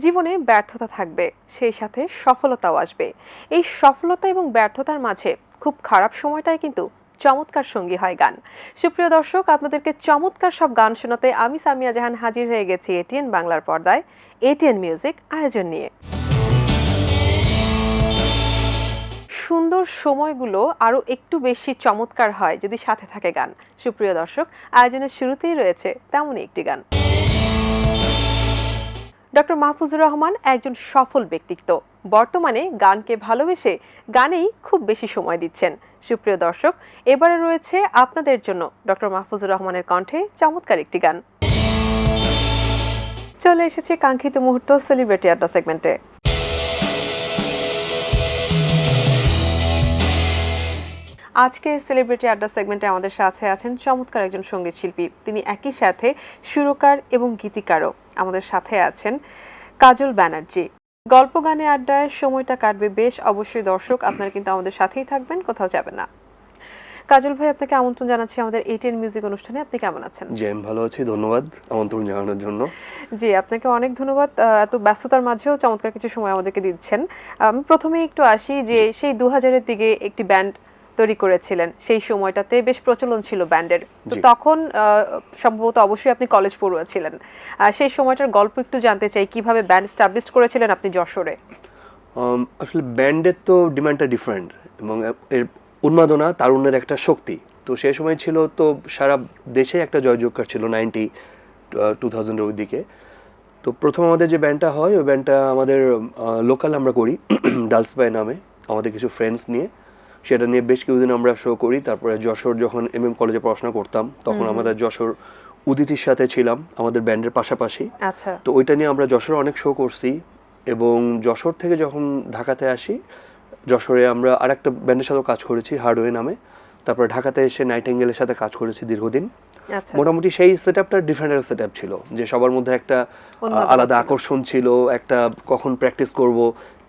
জীবনে ব্যর্থতা থাকবে, সেই সাথে সফলতাও আসবে। এই সফলতা এবং ব্যর্থতার মাঝে খুব খারাপ সময়টাই কিন্তু চমৎকার সঙ্গী হয় গান। সুপ্রিয় দর্শক, আপনাদেরকে চমৎকার সব গান শোনাতে আমি সামিয়া জাহান হাজির হয়ে গেছি এটিএন বাংলার পর্দায় এটিএন মিউজিক আয়োজন নিয়ে। সুন্দর সময়গুলো আরও একটু বেশি চমৎকার হয় যদি সাথে থাকে গান। সুপ্রিয় দর্শক, আয়োজনের শুরুতেই রয়েছে তেমনই একটি গান। ডক্টর মাহফুজুর রহমান একজন সফল ব্যক্তিত্ব, বর্তমানে গানকে ভালোবেসে গানেই খুব বেশি সময় দিচ্ছেন। সুপ্রিয় দর্শক, এবারে রয়েছে আপনাদের জন্য ডক্টর মাহফুজুর রহমানের কণ্ঠে চমৎকার একটি গান। চলে এসেছে কাঙ্ক্ষিত মুহূর্ত সেলিব্রিটি আড্ডা সেগমেন্টে। আজকে সেলিব্রিটি আড্ডা সেগমেন্টে আমাদের সাথে আছেন চমৎকার একজন সঙ্গীত শিল্পী। তিনি একই সাথে সুরকার এবং গীতিকারও। আমাদের সাথে আছেন কাজল ব্যানার্জি। গল্প গানে আড্ডায় সময়টা কাটবে বেশ। অবশ্যই দর্শক আপনারা কিন্তু আমাদের সাথেই থাকবেন, কোথাও যাবেন না। কাজল ভাই, আপনাকে আমন্ত্রণ জানাচ্ছি আমাদের এটিএন মিউজিক অনুষ্ঠানে। আপনি কেমন আছেন? জি, আমি ভালো আছি, ধন্যবাদ আমন্ত্রণ জানানোর জন্য। জি, আপনাকে অনেক ধন্যবাদ। এত ব্যস্ততার মাঝেও চমৎকার কিছু সময় আমাদেরকে দিচ্ছেন। আমি প্রথমে একটু আসি যে সেই 2000-এর দিকে একটি ব্যান্ড তৈরি করেছিলেন, সেই সময়টাতে বেশ প্রচলন ছিল ব্যান্ডের। তো তখন সম্ভবত অবশ্যই আপনি কলেজ পড়ুয়া ছিলেন। সেই সময়টার গল্প একটু জানতে চাই, কিভাবে ব্যান্ড এস্টাবলিশ করেছিলেন আপনি যশোরে? আসলে ব্যান্ডের তো ডিমান্ডটা ডিফারেন্ট এবং এর উন্মাদনা তারুণ্যের একটা শক্তি। তো সেই সময় ছিল তো সারা দেশে একটা জয়জয়কার ছিল 2000-এর ওই দিকে। তো প্রথম আমাদের যে ব্যান্ডটা হয় ওই ব্যান্ডটা আমাদের লোকাল আমরা করি ডালস বাই নামে, আমাদের কিছু ফ্রেন্ডস নিয়ে। সেটা নিয়ে বেশ কিছুদিন আমরা শো করি। তারপরে যশোর যখন MM কলেজে পড়াশোনা করতাম তখন আমাদের যশোর উদিতির সাথে ছিলাম আমাদের ব্যান্ডের পাশাপাশি। আচ্ছা। তো ওইটা নিয়ে আমরা যশোরে অনেক শো করছি এবং যশোর থেকে যখন ঢাকাতে আসি, যশোরে আমরা আরেকটা ব্যান্ডের সাথেও কাজ করেছি হার্ডওয়ে নামে। তারপরে ঢাকাতে এসে নাইটিঙ্গেলের সাথে কাজ করেছি দীর্ঘদিন। মোটামুটি সেই সেটআপটা ডিফারেন্ট সেটআপ ছিল, যে সবার মধ্যে একটা আলাদা আকর্ষণ ছিল, একটা কখন প্র্যাকটিস করব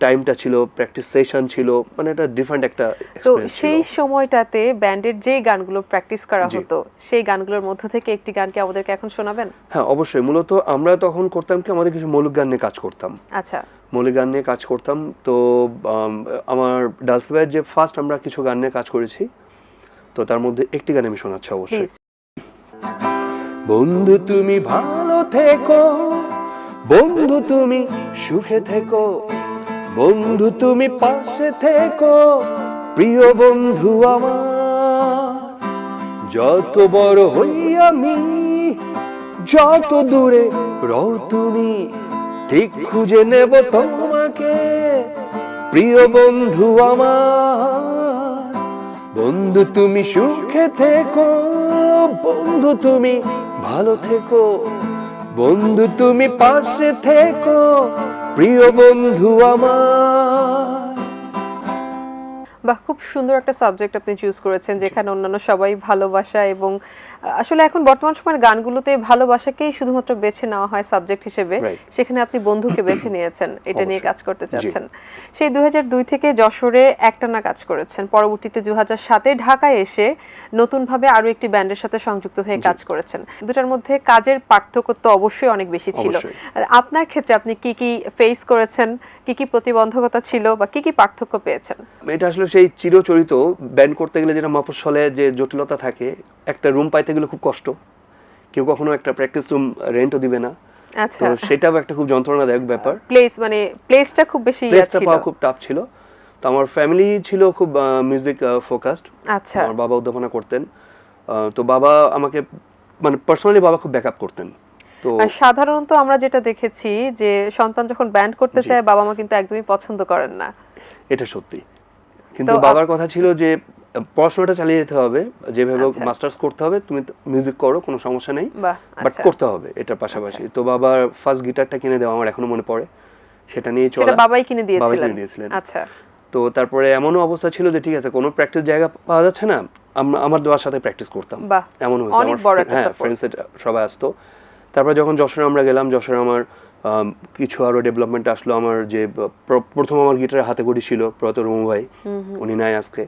টাইমটা ছিল, প্র্যাকটিস সেশন ছিল, মানে এটা ডিফারেন্ট একটা এক্সপেরিয়েন্স ছিল। তো সেই সময়টাতে ব্যান্ডের যে গানগুলো প্র্যাকটিস করা হতো সেই গানগুলোর মধ্য থেকে একটি গান কি আমাদেরকে এখন শোনাবেন? হ্যাঁ, অবশ্যই। মূলত আমরা তখন করতাম কি, আমাদের কিছু মৌলিক গান নিয়ে কাজ করতাম। আচ্ছা, মৌলিক গান নিয়ে কাজ করতাম। তো আমার ডালস বাইয়ের যে ফার্স্ট আমরা কিছু গান নিয়ে কাজ করেছি, তো তার মধ্যে একটি গান আমি শোনাচ্ছি অবশ্যই। বন্ধু তুমি ভালো থেকো, বন্ধু তুমি সুখে থেকো, বন্ধু তুমি পাশে থেকো, প্রিয় বন্ধু আমার। যত বড় হই আমি, যত দূরে রও তুমি, ঠিক খুঁজে নেব তোমাকে, প্রিয় বন্ধু আমার। বন্ধু তুমি সুখে থেকো, বন্ধু তুমি ভালো থেকো, বন্ধু তুমি পাশে থেকো, প্রিয় বন্ধু আমার। বাহ, খুব সুন্দর একটা সাবজেক্ট আপনি চুজ করেছেন, যেখানে অন্যান্য সবাই ভালোবাসা এবং আসলে এখন বর্তমান সময়ের গানগুলোতে ভালোবাসাকেই শুধুমাত্র বেছে নেওয়া হয় সাবজেক্ট হিসেবে, সেখানে আপনি বন্ধুকে বেছে নিয়েছেন, এটা নিয়ে কাজ করতে চাচ্ছেন। সেই 2002 থেকে যশোরে একটানা কাজ করেছেন, পরবর্তীতে 2007-এ ঢাকায় এসে নতুনভাবে আরো একটি ব্যান্ডের সাথে সংযুক্ত হয়ে কাজ করেছেন। দুটার মধ্যে কাজের পার্থক্য তো অবশ্যই অনেক বেশি ছিল। আপনার ক্ষেত্রে আপনি কি কি ফেস করেছেন, কি কি প্রতিবন্ধকতা ছিল বা কি কি পার্থক্য পেয়েছেন? এটা আসলে সেই চিরচরিত ব্যান্ড করতে গেলে যেটা মফস্বলে যে জটিলতা থাকে, একটা রুম পাইতে গেলে খুব কষ্ট, কেউ কখনো একটা প্র্যাকটিস রুম রেন্টও দিবে না। আচ্ছা, তো সেটাও একটা খুব যন্ত্রণাদায়ক ব্যাপার। প্লেসটা খুব বেশি প্লেসটা পাওয়া খুব টাফ ছিল। তো আমার ফ্যামিলি ছিল খুব মিউজিক ফোকাসড। আচ্ছা, আমার বাবা অধ্যাপনা করতেন। তো বাবা আমাকে মানে পার্সোনালি বাবা খুব ব্যাকআপ করতেন। তো সাধারণত আমরা যেটা দেখেছি যে সন্তান যখন ব্যান্ড করতে চায় বাবা মা কিন্তু একদমই পছন্দ করেন না। এটা সত্যি। কিন্তু বাবার কথা ছিল যে পড়াশোনাটা চালিয়ে যেতে হবে, যেভাবে মাস্টার্স করতে হবে, তুমি মিউজিক করো, কোনো সমস্যা নেই, বাট করতে হবে এটার পাশাপাশি। তো বাবার ফার্স্ট গিটারটা কিনে দেওয়া আমার এখনো মনে পড়ে, সেটা নিয়ে চলা। সেটা বাবাই কিনে দিয়েছিলেন? আচ্ছা। তো তারপরে এমনও অবস্থা ছিল যে ঠিক আছে, কোনো প্র্যাকটিস জায়গা পাওয়া যাচ্ছে না, আমার দেওয়ার সাথে প্র্যাকটিস করতাম। এমন হয়েছে, আমার ফ্রেন্ডস সবাই আসতো। তারপরে যখন যশোরে আমরা গেলাম, যশোরে আমার কিছু আরো ডেভেলপমেন্ট আসলো। আমার যে প্রথম আমার গিটারের হাতে গড়ি ছিল প্রত রুমু ভাই, উনি নাই আজকে।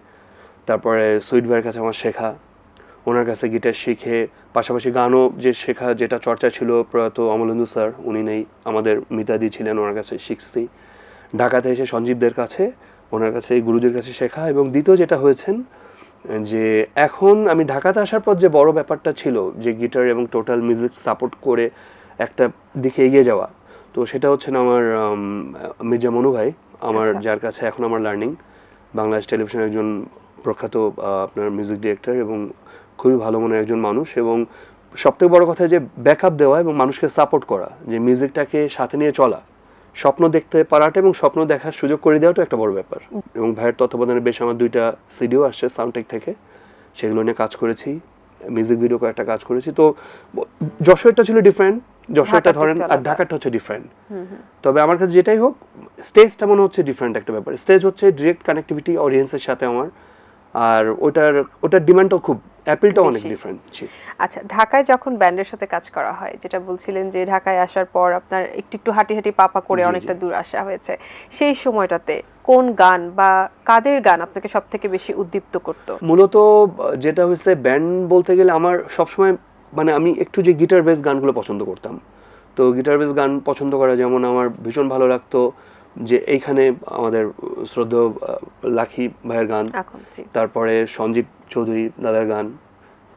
তারপরে সুইট ভাইয়ের কাছে আমার শেখা, ওনার কাছে গিটার শিখে পাশাপাশি গানও যে শেখা যেটা চর্চা ছিল প্রয়াত অমলেন্দু স্যার, উনি নেই, আমাদের মিতাদি ছিলেন, ওনার কাছে শিখছি। ঢাকাতে এসে সঞ্জীবদের কাছে, ওনার কাছে গুরুজির কাছে শেখা। এবং দ্বিতীয় যেটা হয়েছেন যে এখন আমি ঢাকাতে আসার পর যে বড় ব্যাপারটা ছিল যে গিটার এবং টোটাল মিউজিক সাপোর্ট করে একটা দিকে এগিয়ে যাওয়া, তো সেটা হচ্ছে না আমার মির্জা মনু ভাই, আমার যার কাছে এখন আমার লার্নিং, বাংলাদেশ টেলিভিশনের একজন প্রখ্যাত আপনার মিউজিক ডিরেক্টর এবং খুবই ভালো মনের একজন মানুষ। এবং সবথেকে বড় কথা যে ব্যাকআপ দেওয়া এবং মানুষকে সাপোর্ট করা, যে মিউজিকটাকে সাথে নিয়ে চলা, স্বপ্ন দেখতে পারাটা এবং স্বপ্ন দেখার সুযোগ করে দেওয়াটা একটা বড় ব্যাপার। এবং ভাইয়ের তত্ত্বাবধানে বেশ আমার 2টা সিডিও আসছে সাউন্ডটেক থেকে, সেগুলো নিয়ে কাজ করেছি, মিউজিক ভিডিও কয়েকটা কাজ করেছি। তো যশোরটা ছিল ডিফারেন্ট, যশোরটা ধরেন, আর ঢাকাটা হচ্ছে ডিফারেন্ট। তবে আমার কাছে যেটাই হোক স্টেজটা মনে হচ্ছে ডিফারেন্ট একটা ব্যাপার। স্টেজ হচ্ছে ডিরেক্ট কানেক্টিভিটি অডিয়েন্সের সাথে আমার, আর ওটার ডিমান্ডটাও খুব, অ্যাপিলটাও অনেক ডিফারেন্ট। আচ্ছা, ঢাকায় যখন ব্যান্ডের সাথে কাজ করা হয়, যেটা বলছিলেন যে ঢাকায় আসার পর আপনার একটু হাঁটি পাপা করে অনেকটা দূর আসা হয়েছে, সেই সময়টাতে কোন গান বা কাদের গান আপনাকে সব থেকে বেশি উদ্দীপ্ত করতো? মূলত যেটা হয়েছে ব্যান্ড বলতে গেলে আমার সবসময় মানে আমি একটু যে গিটার বেস গানগুলো পছন্দ করতাম। তো গিটার বেস গান পছন্দ করা যেমন আমার ভীষণ ভালো লাগতো যে এইখানে আমাদের শ্রদ্ধেয় লাখি ভাইয়ের গান, তারপরে সঞ্জীব চৌধুরী দাদার গান,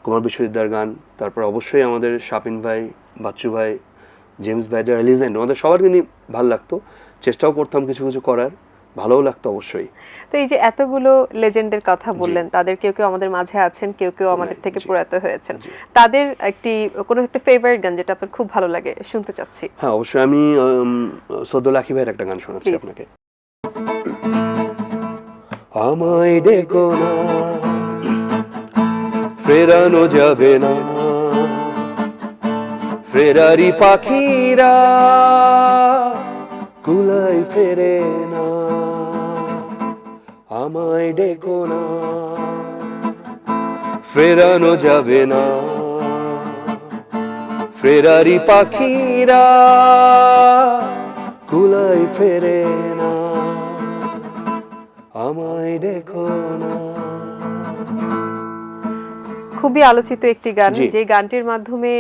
কুমার বিশ্বজিৎদার গান, তারপর অবশ্যই আমাদের শাপিন ভাই, বাচ্চু ভাই, জেমস ভাই, যারা লিজেন্ড, আমাদের সবার গানই ভালো লাগতো। চেষ্টাও করতাম কিছু কিছু করার, ভালোও লাগতো অবশ্যই। তো এই যে এতগুলো লেজেন্ডের কথা বললেন, তাদের কেউ কেউ আমাদের মাঝে আছেন, কেউ কেউ আমাদের থেকে প্রয়াত হয়েছেন, তাদের কোনো একটা ফেভারিট গান যেটা আপনার খুব ভালো লাগে শুনতে চাচ্ছি। হ্যাঁ অবশ্যই, আমি শ্রদ্ধেয় লাখি ভাইয়ের একটা গান শোনাচ্ছি আপনাকে। আমায় ডেকো না, ফেরানো যাবে না, ফেরারি পাখিরা কুলাই ফেরে না। আমায় ডেকো না, ফেরানো যাবে না, ফেরারি পাখিরা কুলাই ফেরে না। আমায় ডেকো না। খুবই আলোচিত একটি গান, যে গানটির মাধ্যমে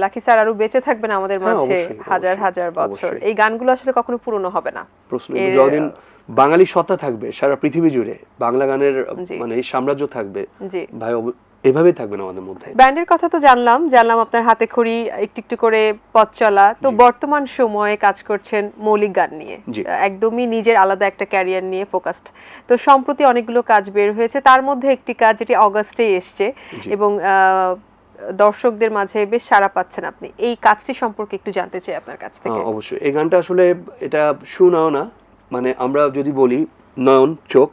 লাকি স্যার আরো বেঁচে থাকবেন আমাদের মাঝে হাজার হাজার বছর। এই গানগুলো আসলে কখনো পুরনো হবে না। যতদিন বাঙালি সত্তা থাকবে সারা পৃথিবী জুড়ে, বাংলা গানের মানে এই সাম্রাজ্য থাকবে ভাই, এভাবেই থাকবেন আমাদের মধ্যে। ব্যান্ডের কথা তো জানলাম আপনার হাতে খড়ি, একটু করে পথ চলা। তো বর্তমান সময়ে কাজ করছেন মৌলিক গান নিয়ে, একদমই নিজের আলাদা একটা ক্যারিয়ার নিয়ে ফোকাসড। তো সম্প্রতি অনেকগুলো কাজ বের হয়েছে, তার মধ্যে একটি কাজ যেটি অগাস্টেই এসছে এবং দর্শকদের মাঝে বেশ সাড়া পাচ্ছেন আপনি। এই কাজটি সম্পর্কে একটু জানতে চাই আপনার কাছ থেকে। অবশ্যই, এই গানটা আসলে এটা সুনয়না, মানে আমরা যদি বলি নয়ন চোখ,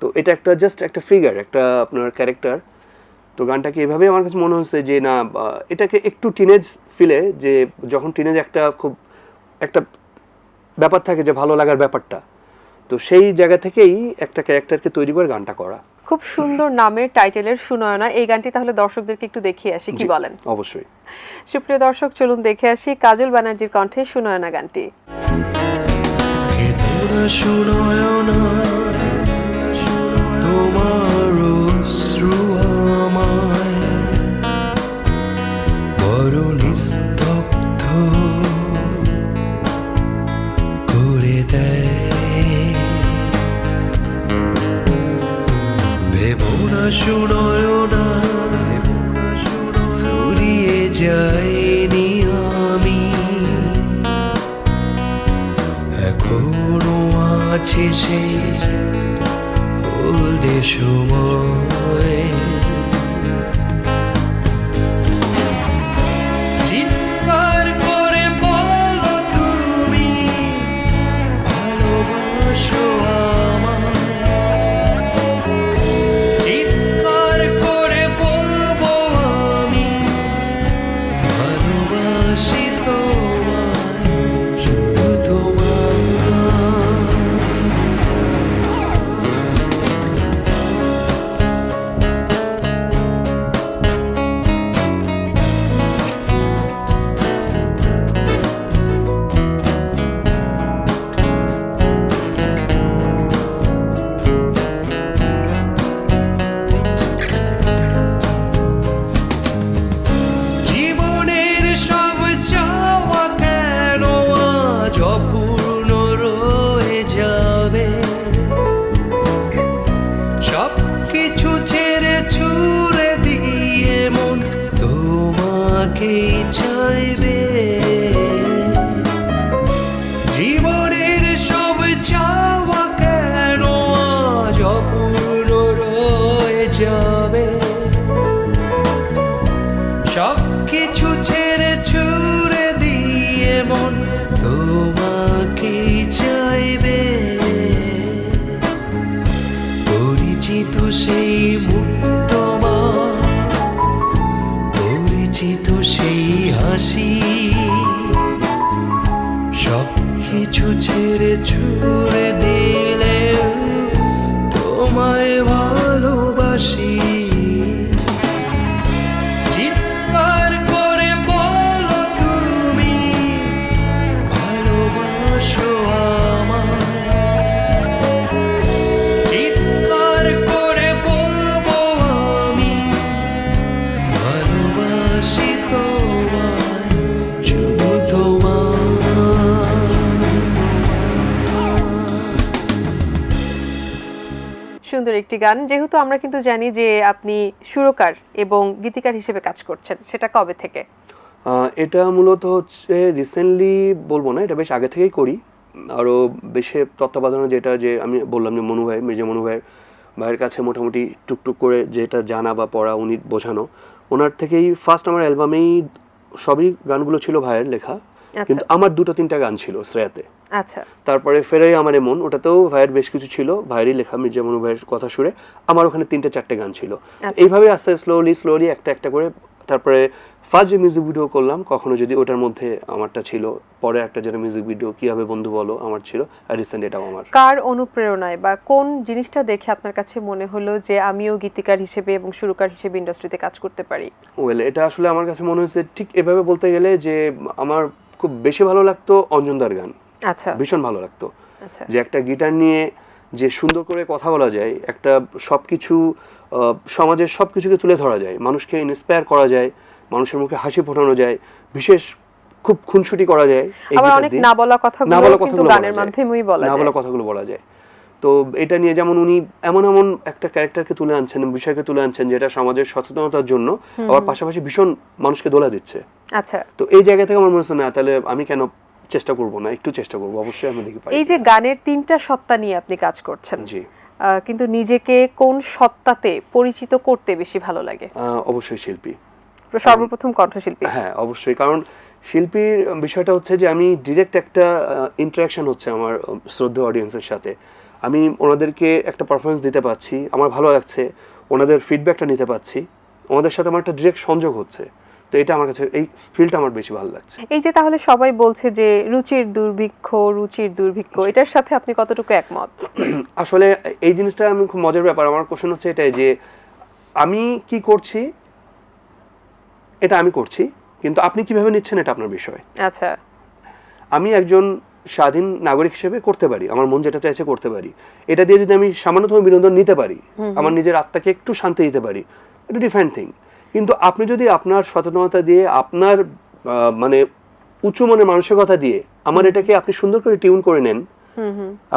তো এটা একটা জাস্ট একটা ফিগার, একটা আপনার ক্যারেক্টার। তো গানটাকে এভাবে আমার কাছে মনে হচ্ছে যে না, এটাকে একটু টিনেজ ফিলে, যে যখন টিনেজ একটা খুব একটা ব্যাপার থাকে যে ভালো লাগার ব্যাপারটা, তো সেই জায়গা থেকেই একটা ক্যারেক্টারকে তৈরি করে গানটা করা। খুব সুন্দর নামের টাইটেলের সুনয়না, এই গানটি তাহলে দর্শকদেরকে একটু দেখিয়ে আসি, কি বলেন? অবশ্যই। সুপ্রিয় দর্শক, চলুন দেখে আসি কাজল ব্যানার্জির কণ্ঠে সুনয়না গানটি। সুনয়না তোমার অশ্রু আমায় বড় নিস্তব্ধ করে দেয়। ভেবো না সুনয়না ফুরিয়ে যায়নি আমি, এখনো আছে সে হলদে সময়। চিৎকার করে বলো তুমি ভালোবাসো আমায়, চিৎকার করে বলবো আমি ভালোবাসি তোমায়, শুধু তোমায়। কিছু ছেড়ে ছুড়ে দিয়ে মন তোমাকেই চাইবে। জীবনের সব চাওয়া কেন আজ অপূর্ণ রয়ে যাবে। সব কিছু ছেড়ে ছুড়ে দিয়ে মন তোমাকেই চাইবে। পরিচিত সেই মুখ তোমার, পরিচিত সেই হাসি, সব কিছু ছেড়ে ছুড়ে দিলে তোমায় ভালোবাসি। চিৎকার করে বলো তুমি ভালোবাসো আমায়। চিৎকার করে বলবো আমি ভালোবাসি তোমায়, শুধু তোমায়। সুন্দর একটি গান। যেহেতু আমরা কিন্তু জানি যে আপনি সুরকার এবং গীতিকার হিসেবে কাজ করছেন, সেটা কবে থেকে? এটা মূলত হচ্ছে রিসেন্টলি বলবো না, এটা বেশ আগে থেকেই করি। আরও বেশি তত্ত্বাবধানে যেটা যে আমি বললাম যে মনু ভাই, মির্জা মনু ভাইয়ের কাছে মোটামুটি টুকটুক করে যেটা জানা বা পড়া উনি বোঝানো, ওনার থেকেই ফার্স্ট আমার অ্যালবামেই সবই গানগুলো ছিল ভাইয়ের লেখা, কিন্তু আমার 2-3টা গান ছিল শ্রেয়াতে। আচ্ছা। তারপরে ফেরাই আমার এমন, ওটাতেও ভাইয়ের বেশ কিছু ছিল, ভাইয়েরই লেখা, মির্জা মনু ভাইয়ের কথা সুরে আমার ওখানে 3-4টে গান ছিল। এইভাবে আস্তে স্লোলি একটা একটা করে। তারপরে ফার্স্ট যে মিউজিক ভিডিও করলাম কখনো যদি, ওটার মধ্যে আমারটা ছিল। পরে একটা যেটা মিউজিক ভিডিও কি হবে বন্ধু বলো আমার ছিল, আর রিসেন্ট এটাও আমার। কার অনুপ্রেরণায় বা কোন জিনিসটা দেখে আপনার কাছে মনে হলো যে আমিও গীতিকার হিসেবে এবং সুরকার হিসেবে ইন্ডাস্ট্রিতে কাজ করতে পারি? ওয়েল, এটা আসলে আমার কাছে মনে হয়েছে ঠিক এভাবে বলতে গেলে যে আমার খুব বেশি ভালো লাগতো অঞ্জনদার গান। আচ্ছা। ভীষণ ভালো লাগতো। আচ্ছা। যে একটা গিটার নিয়ে যে সুন্দর করে কথা বলা যায়, একটা সবকিছু সমাজের সবকিছুকে তুলে ধরা যায়, মানুষকে ইন্সপায়ার করা যায়, মানুষের মুখে হাসি ফোটানো যায়, বিশেষ খুব খুনসুটি করা যায়। আবার অনেক না বলা কথাগুলো কিন্তু গানের মাধ্যমেই বলা যায়, না বলা কথাগুলো বলা যায়। তো এটা নিয়ে যেমন উনি এমন এমন একটা ক্যারেক্টারকে তুলে আনছেন, বিষয়কে তুলে আনছেন যেটা সমাজের সচেতনতার জন্য, আবার পাশাপাশি ভীষণ মানুষকে দোলা দিচ্ছে। আচ্ছা। তো এই জায়গা থেকে আমার মনে হচ্ছে না তাহলে আমি কেন চেষ্টা করব না, একটু চেষ্টা করব, অবশ্যই আমি দেখি পারি। এই যে গানের 3টা সত্তা নিয়ে আপনি কাজ করছেন, জি, কিন্তু নিজেকে কোন সত্তাতে পরিচিত করতে বেশি ভালো লাগে? অবশ্যই শিল্পী, সর্বপ্রথম কণ্ঠশিল্পী। হ্যাঁ অবশ্যই, কারণ শিল্পীর বিষয়টা হচ্ছে যে আমি ডিরেক্ট একটা ইন্টারাকশন হচ্ছে আমার শ্রদ্ধেয় অডিয়েন্সের সাথে। আমি ওনাদেরকে একটা পারফরমেন্স দিতে পারছি, আমার ভালো লাগছে, ওনাদের ফিডব্যাকটা নিতে পারছি, ওনাদের সাথে আমার একটা ডিরেক্ট সংযোগ হচ্ছে। তো এটা আমার কাছে এই ফিলটা আমার বেশি ভালো লাগছে। এই যে তাহলে সবাই বলছে যে রুচির দুর্ভিক্ষ, এটার সাথে আপনি কতটুকু একমত? আসলে এই জিনিসটা আমি খুব মজার ব্যাপার, আমার কোশ্চেন হচ্ছে এটাই যে আমি কি করছি এটা আমি করছি, কিন্তু আপনি কিভাবে নিচ্ছেন এটা আপনার বিষয়। আচ্ছা। আমি একজন স্বাধীন নাগরিক হিসেবে করতে পারি, আমার মন যেটা চাইছে করতে পারি, এটা দিয়ে যদি আমি সামান্যতম বিনোদন নিতে পারি, আমার নিজের আত্মাকে একটু শান্তি দিতে পারি, এটা ডিফারেন্ট থিং। কিন্তু আপনি যদি আপনার সচেতনতা দিয়ে, আপনার মানে উঁচু মনের মানসিকতা দিয়ে আমার এটাকে আপনি সুন্দর করে টিউন করে নেন,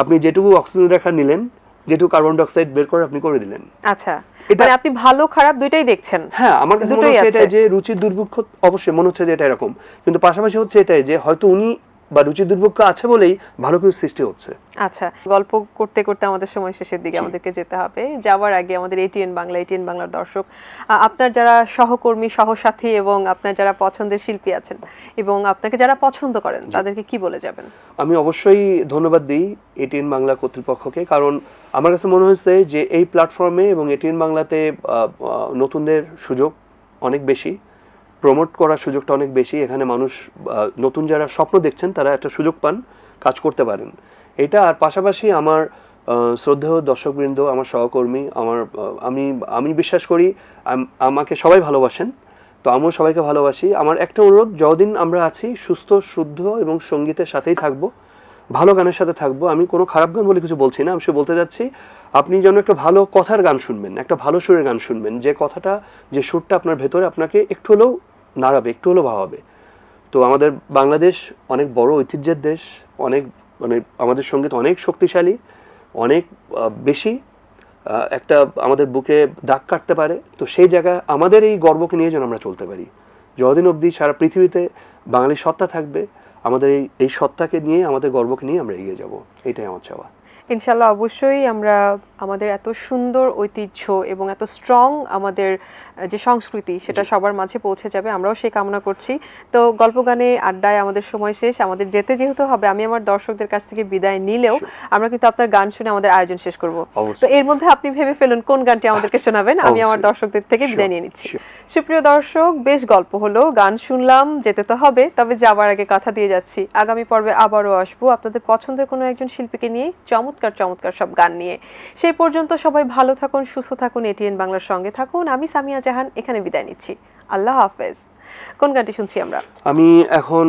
আপনি যেটুকু অক্সিজেন রেখা নিলেন, যেটুকু কার্বন ডাই অক্সাইড বের করে আপনি করে দিলেন। আচ্ছা, মানে আপনি ভালো খারাপ দুইটাই দেখছেন। হ্যাঁ, আমার কাছে মনে হচ্ছে এটা যে রুচির দুর্ভিক্ষ, অবশ্যই মনে হচ্ছে যে এটা এরকম, কিন্তু পাশাপাশি হচ্ছে এটাই যে হয়তো উনি বা রুচির দুর্ভিক্ষ আছে বলেই ভালো কিছু সৃষ্টি হচ্ছে। আচ্ছা, গল্প করতে করতে আমাদের সময় শেষের দিকে, আমাদেরকে যেতে হবে। যাওয়ার আগে আমাদের এটিএন বাংলার দর্শক, আপনার যারা সহকর্মী, সহসাথী এবং আপনার যারা পছন্দের শিল্পী আছেন এবং আপনাকে যারা পছন্দ করেন, তাদেরকে কি বলে যাবেন? আমি অবশ্যই ধন্যবাদ দিই এটিএন বাংলা কর্তৃপক্ষকে, কারণ আমার কাছে মনে হয়েছে যে এই প্ল্যাটফর্মে এবং এটিএন বাংলাতে নতুনদের সুযোগ অনেক বেশি, প্রমোট করার সুযোগটা অনেক বেশি। এখানে মানুষ নতুন যারা স্বপ্ন দেখছেন তারা একটা সুযোগ পান, কাজ করতে পারেন এটা। আর পাশাপাশি আমার শ্রদ্ধেয় দর্শকবৃন্দ, আমার সহকর্মী, আমি বিশ্বাস করি আমাকে সবাই ভালোবাসেন, তো আমিও সবাইকে ভালোবাসি। আমার একটা অনুরোধ, যতদিন আমরা আছি সুস্থ, শুদ্ধ এবং সঙ্গীতের সাথেই থাকবো, ভালো গানের সাথে থাকবো। আমি কোনো খারাপ গান বলে কিছু বলছি না, আমি শুধু বলতে যাচ্ছি আপনি যেন একটা ভালো কথার গান শুনবেন, একটা ভালো সুরের গান শুনবেন, যে কথাটা, যে সুরটা আপনার ভেতরে আপনাকে একটু হলেও নাড়াবে, একটু হলেও ভাবাবে। তো আমাদের বাংলাদেশ অনেক বড় ঐতিহ্যের দেশ, অনেক মানে আমাদের সঙ্গীত অনেক শক্তিশালী, অনেক বেশি। একটা আমাদের বুকে দাগ কাটতে পারে। তো সেই জায়গায় আমাদের এই গর্বকে নিয়ে যেন আমরা চলতে পারি, যতদিন অবধি সারা পৃথিবীতে বাঙালি সত্তা থাকবে, আমাদের এই সত্তাকে নিয়ে, আমাদের গর্বকে নিয়ে আমরা এগিয়ে যাব, এটাই আমার চাওয়া। ইনশাল্লাহ অবশ্যই আমরা আমাদের এত সুন্দর ঐতিহ্য এবং এত স্ট্রং আমাদের যে সংস্কৃতি সেটা সবার মাঝে পৌঁছে যাবে, আমরাও সেই কামনা করছি। তো গল্প গানে আড্ডায় আমাদের সময় শেষ, আমাদের যেতে যেহেতু হবে, আমি আমার দর্শকদের কাছ থেকে বিদায় নিলেও আমরা কিন্তু আপনার গান শুনে আমাদের আয়োজন শেষ করব। তো এর মধ্যে আপনি ভেবে ফেলুন কোন গানটি আমাদেরকে শোনাবেন, আমি আমার দর্শকদের থেকে বিদায় নিয়ে নিচ্ছি। সুপ্রিয় দর্শক, বেশ গল্প হলো, গান শুনলাম, যেতে তো হবে, তবে যাবার আগে কথা দিয়ে যাচ্ছি আগামী পর্বে আবারও আসবো আপনাদের পছন্দের কোনো একজন শিল্পীকে নিয়ে, চমৎকার চমৎকার সব গান নিয়ে। সেই পর্যন্ত সবাই ভালো থাকুন, সুস্থ থাকুন, এটিএন বাংলার সঙ্গে থাকুন। আমি সামিয়া জাহান এখানে বিদায় নিচ্ছি, আল্লাহ হাফেজ। কোন গানটি শুনছি আমরা? আমি এখন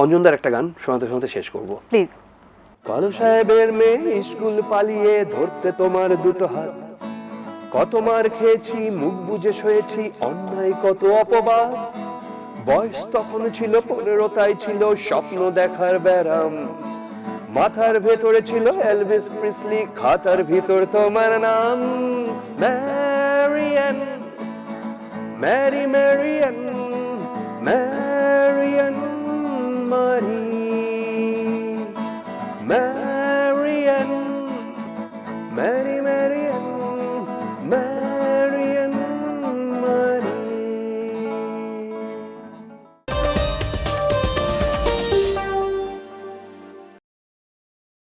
অঞ্জনদার একটা গান শোনাতে শোনাতে শেষ করব। প্লিজ। কালু সাহেবের মেয়ে স্কুল পালিয়ে ধরতে তোমার দুটো হাত, কত মার খেয়েছি, মুখ বুজে সয়েছি, অন্যায় কত অপবাদ। বয়স তখন ছিল 15, তাই ছিল স্বপ্ন দেখার ব্যারাম। মাথার ভেতরে ছিল এলভিস প্রিসলি, খাতার ভিতর তোমার নাম। ম্যারিয়ান, ম্যারি ম্যারিয়ান, ম্যারিয়ান মারি, ম্যারি